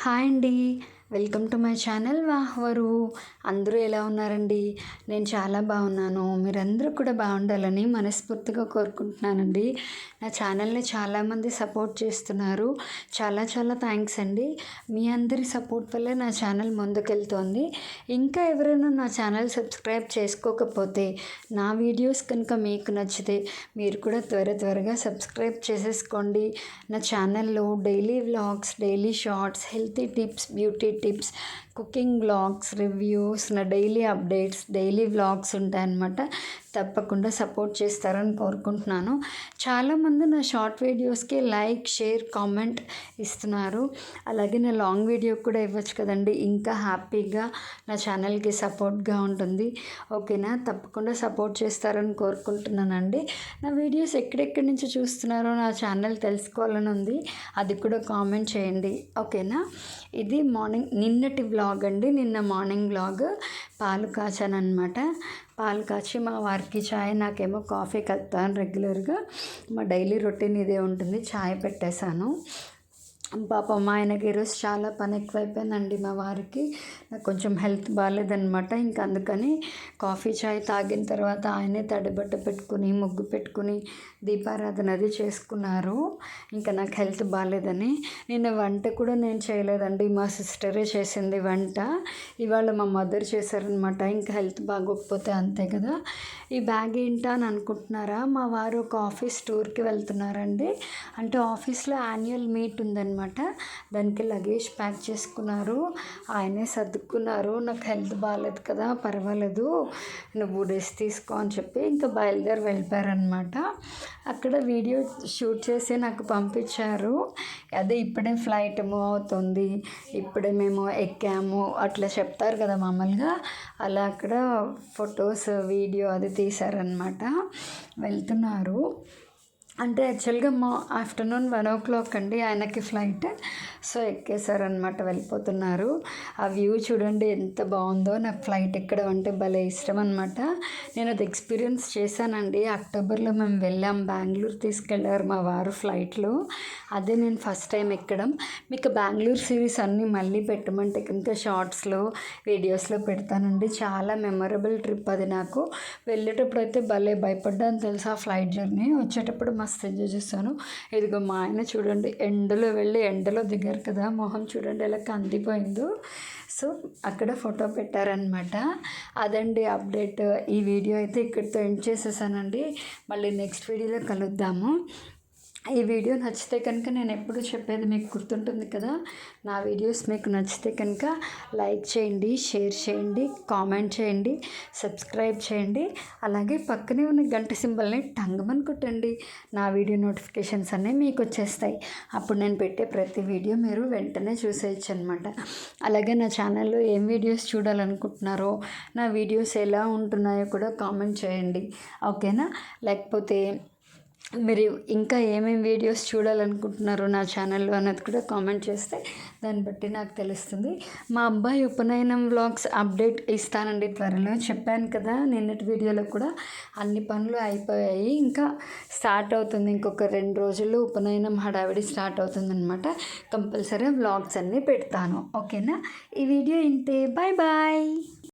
Hi అండి. Welcome to my channel వాహ్వరు. అందరూ ఎలా ఉన్నారండి? నేను చాలా బాగున్నాను. మీరందరూ కూడా బాగుండాలని మనస్ఫూర్తిగా కోరుకుంటున్నానండి. నా ఛానల్ని చాలామంది సపోర్ట్ చేస్తున్నారు. చాలా చాలా థ్యాంక్స్ అండి. మీ అందరి సపోర్ట్ వల్లే నా ఛానల్ ముందుకెళ్తోంది. ఇంకా ఎవరైనా నా ఛానల్ సబ్స్క్రైబ్ చేసుకోకపోతే నా వీడియోస్ కనుక మీకు నచ్చితే మీరు కూడా త్వరగా సబ్స్క్రైబ్ చేసేసుకోండి. నా ఛానల్లో daily vlogs, daily shorts, healthy tips, beauty tips, cooking vlogs, reviews, నా డైలీ అప్డేట్స్, డైలీ వ్లాగ్స్ ఉంటాయన్నమాట. తప్పకుండా సపోర్ట్ చేస్తారని కోరుకుంటున్నాను. చాలామంది నా షార్ట్ వీడియోస్కి లైక్, షేర్, కామెంట్ ఇస్తున్నారు. అలాగే నా లాంగ్ వీడియో కూడా ఇవ్వచ్చు కదండి. ఇంకా హ్యాపీగా నా ఛానల్కి సపోర్ట్గా ఉంటుంది. ఓకేనా? తప్పకుండా సపోర్ట్ చేస్తారని కోరుకుంటున్నానండి. నా వీడియోస్ ఎక్కడెక్కడి నుంచి చూస్తున్నారో నా ఛానల్ తెలుసుకోవాలని ఉంది. అది కూడా కామెంట్ చేయండి. ఓకేనా? ఇది నిన్నటి వ్లాగ్ అండి. నిన్న మార్నింగ్ వ్లాగ్. పాలు కాచాను అనమాట. పాలు కాచి మా వారికి చాయ్, నాకేమో కాఫీ కలుపుతాను రెగ్యులర్గా. మా డైలీ రొటీన్ ఇదే ఉంటుంది. చాయ్ పెట్టేశాను. పాపం ఆయనకి ఈరోజు చాలా పని ఎక్కువైపోయిందండి. మా వారికి నాకు కొంచెం హెల్త్ బాగాలేదనమాట. ఇంకా అందుకని కాఫీ చాయ్ తాగిన తర్వాత ఆయనే తడిబట్ట పెట్టుకుని, ముగ్గు పెట్టుకుని దీపారాధన అది చేసుకున్నారు. ఇంకా నాకు హెల్త్ బాగాలేదని. నిన్న వంట కూడా నేను చేయలేదండి. మా సిస్టరే చేసింది వంట. ఇవాళ మా మదర్ చేశారనమాట. ఇంకా హెల్త్ బాగోకపోతే అంతే కదా. ఈ బ్యాగ్ ఏంటా అని అనుకుంటున్నారా? మా వారు ఒక ఆఫీస్ టూర్కి వెళ్తున్నారండి. అంటే ఆఫీస్లో యాన్యువల్ మీట్ ఉందన్నమాట. దానికి లగేజ్ ప్యాక్ చేసుకున్నారు. ఆయనే సర్దుకున్నారు. నాకు హెల్త్ బాగాలేదు కదా, పర్వాలేదు, నువ్వు రెస్ట్ తీసుకో అని చెప్పి ఇంకా బయలుదేరి వెళ్ళిపోయారనమాట. అక్కడ వీడియో షూట్ చేసి నాకు పంపించారు. అదే ఇప్పుడే ఫ్లైట్ మూవ్ అవుతుంది, ఇప్పుడే మేము ఎక్కాము అట్లా చెప్తారు కదా మామూలుగా. అలా అక్కడ ఫొటోస్, వీడియో అది తీశారనమాట. వెళ్తున్నారు. అంటే యాక్చువల్గా ఆఫ్టర్నూన్ 1 o'clock అండి ఆయనకి ఫ్లైట్. సో ఎక్కేశారనమాట, వెళ్ళిపోతున్నారు. ఆ వ్యూ చూడండి ఎంత బాగుందో. నాకు ఫ్లైట్ ఎక్కడం అంటే భలే ఇష్టం అనమాట. నేను అది ఎక్స్పీరియన్స్ చేశానండి. అక్టోబర్లో మేము వెళ్ళాం. బెంగళూరు తీసుకెళ్ళారు మా వారు ఫ్లైట్లో. అదే నేను ఫస్ట్ టైం ఎక్కడం. మీకు బెంగళూరు సిరీస్ అన్నీ మళ్ళీ పెట్టమంటే కనుక షార్ట్స్లో, వీడియోస్లో పెడతానండి. చాలా మెమొరబుల్ ట్రిప్ అది నాకు. వెళ్ళేటప్పుడు అయితే భలే భయపడ్డాను తెలుసా ఫ్లైట్ జర్నీ. వచ్చేటప్పుడు మస్తు ఎంజాయ్ చేస్తాను. ఇదిగో మా ఆయన చూడండి, ఎండలో వెళ్ళి ఎండలో దిగారు కదా, మొహం చూడండి ఎలా కందిపోయిందో. సో అక్కడ ఫోటో పెట్టారనమాట. అదండి అప్డేట్. ఈ వీడియో అయితే ఇక్కడితో ఎండ్ చేసేసానండి. మళ్ళీ నెక్స్ట్ వీడియోలో కలుద్దాము. ఈ వీడియో నచ్చితే కనుక నేను ఎప్పుడు చెప్పేది మీకు గుర్తుంటుంది కదా. నా వీడియోస్ మీకు నచ్చితే కనుక లైక్ చేయండి, షేర్ చేయండి, కామెంట్ చేయండి, సబ్స్క్రైబ్ చేయండి. అలాగే పక్కనే ఉన్న గంట సింబల్ని టంగమని కొట్టండి. నా వీడియో నోటిఫికేషన్స్ అన్నీ మీకు వచ్చేస్తాయి. అప్పుడు నేను పెట్టే ప్రతి వీడియో మీరు వెంటనే చూసేయచ్చు అనమాట. అలాగే నా ఛానల్లో ఏం వీడియోస్ చూడాలనుకుంటున్నారో, నా వీడియోస్ ఎలా ఉంటున్నాయో కూడా కామెంట్ చేయండి. ఓకేనా? లేకపోతే మీరు ఇంకా ఏమేమి వీడియోస్ చూడాలనుకుంటున్నారో నా ఛానల్లో అన్నది కూడా కామెంట్ చేస్తే దాన్ని బట్టి నాకు తెలుస్తుంది. మా అబ్బాయి ఉపనయనం వ్లాగ్స్ అప్డేట్ ఇస్తానండి త్వరలో. చెప్పాను కదా నిన్నటి వీడియోలో కూడా. అన్ని పనులు అయిపోయాయి, ఇంకా స్టార్ట్ అవుతుంది. ఇంకొక 2 రోజుల్లో ఉపనయనం హడావిడి స్టార్ట్ అవుతుందన్నమాట. కంపల్సరీ వ్లాగ్స్ అన్నీ పెడతాను. ఓకేనా? ఈ వీడియో ఇంతే. Bye bye.